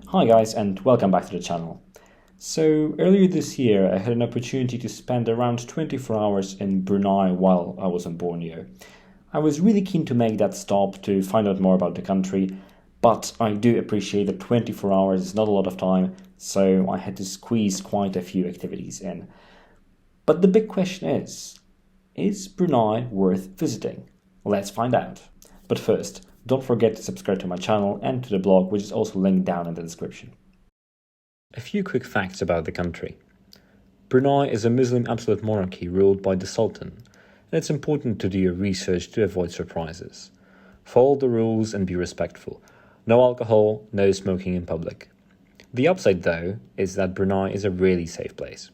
Hi guys, and welcome back to the channel. So earlier this year I had an opportunity to spend around 24 hours in Brunei while I was in Borneo. I was really keen to make that stop to find out more about the country, but I do appreciate that 24 hours is not a lot of time, so I had to squeeze quite a few activities in. But the big question is Brunei worth visiting? Let's find out. But first, don't forget to subscribe to my channel and to the blog, which is also linked down in the description. A few quick facts about the country. Brunei is a Muslim absolute monarchy ruled by the Sultan, and it's important to do your research to avoid surprises. Follow the rules and be respectful. No alcohol, no smoking in public. The upside, though, is that Brunei is a really safe place.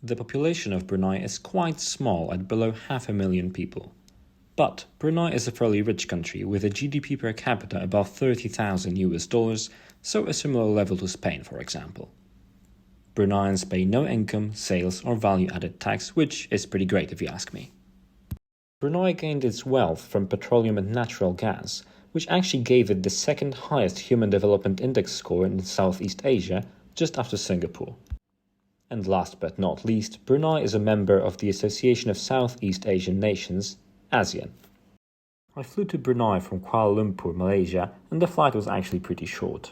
The population of Brunei is quite small at below 500,000 people. But Brunei is a fairly rich country with a GDP per capita above $30,000, so a similar level to Spain, for example. Bruneians pay no income, sales or value-added tax, which is pretty great if you ask me. Brunei gained its wealth from petroleum and natural gas, which actually gave it the second highest Human Development Index score in Southeast Asia, just after Singapore. And last but not least, Brunei is a member of the Association of Southeast Asian Nations, ASEAN. I flew to Brunei from Kuala Lumpur, Malaysia, and the flight was actually pretty short.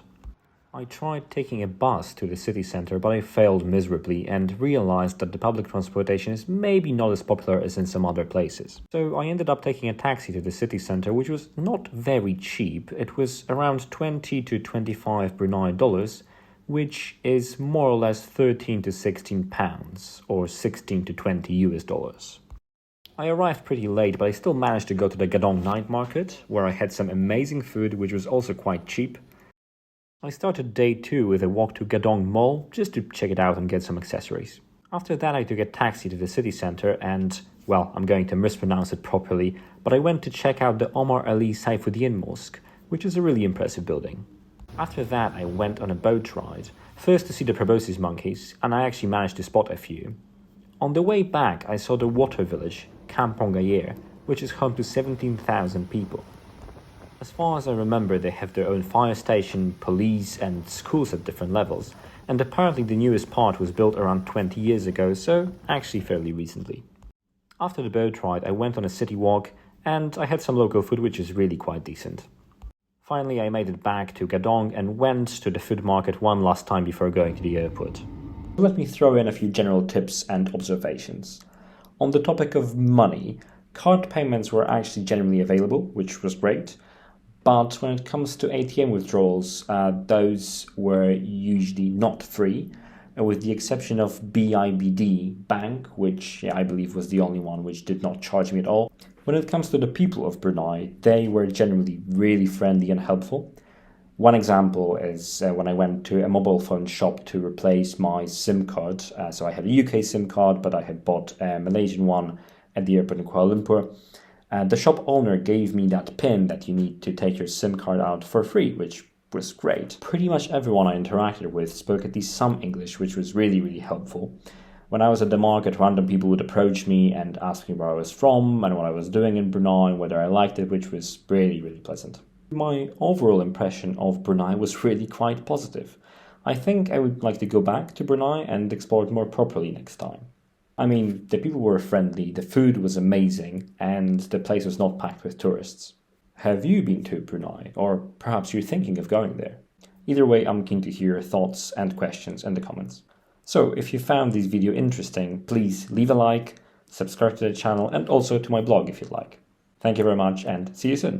I tried taking a bus to the city centre, but I failed miserably and realized that the public transportation is maybe not as popular as in some other places. So I ended up taking a taxi to the city centre, which was not very cheap. It was around 20 to 25 Brunei dollars, which is more or less 13 to 16 pounds, or 16 to 20 US dollars. I arrived pretty late, but I still managed to go to the Gadong night market, where I had some amazing food, which was also quite cheap. I started day 2 with a walk to Gadong Mall, just to check it out and get some accessories. After that I took a taxi to the city centre and, well, I'm going to mispronounce it properly, but I went to check out the Omar Ali Saifuddin Mosque, which is a really impressive building. After that I went on a boat ride, first to see the proboscis monkeys, and I actually managed to spot a few. On the way back I saw the water village, Kampong Ayer, which is home to 17,000 people. As far as I remember, they have their own fire station, police and schools at different levels, and apparently the newest part was built around 20 years ago, so actually fairly recently. After the boat ride I went on a city walk and I had some local food, which is really quite decent. Finally I made it back to Gadong and went to the food market one last time before going to the airport. Let me throw in a few general tips and observations. On the topic of money, card payments were actually generally available, which was great. But when it comes to ATM withdrawals, those were usually not free, with the exception of BIBD Bank, which I believe was the only one which did not charge me at all. When it comes to the people of Brunei, they were generally really friendly and helpful. One example is when I went to a mobile phone shop to replace my SIM card. So I had a UK SIM card, but I had bought a Malaysian one at the airport in Kuala Lumpur. The shop owner gave me that pin that you need to take your SIM card out for free, which was great. Pretty much everyone I interacted with spoke at least some English, which was really, really helpful. When I was at the market, random people would approach me and ask me where I was from and what I was doing in Brunei and whether I liked it, which was really, really pleasant. My overall impression of Brunei was really quite positive. I think I would like to go back to Brunei and explore it more properly next time. I mean, the people were friendly, the food was amazing, and the place was not packed with tourists. Have you been to Brunei, or perhaps you're thinking of going there? Either way, I'm keen to hear your thoughts and questions in the comments. So, if you found this video interesting, please leave a like, subscribe to the channel, and also to my blog if you'd like. Thank you very much, and see you soon.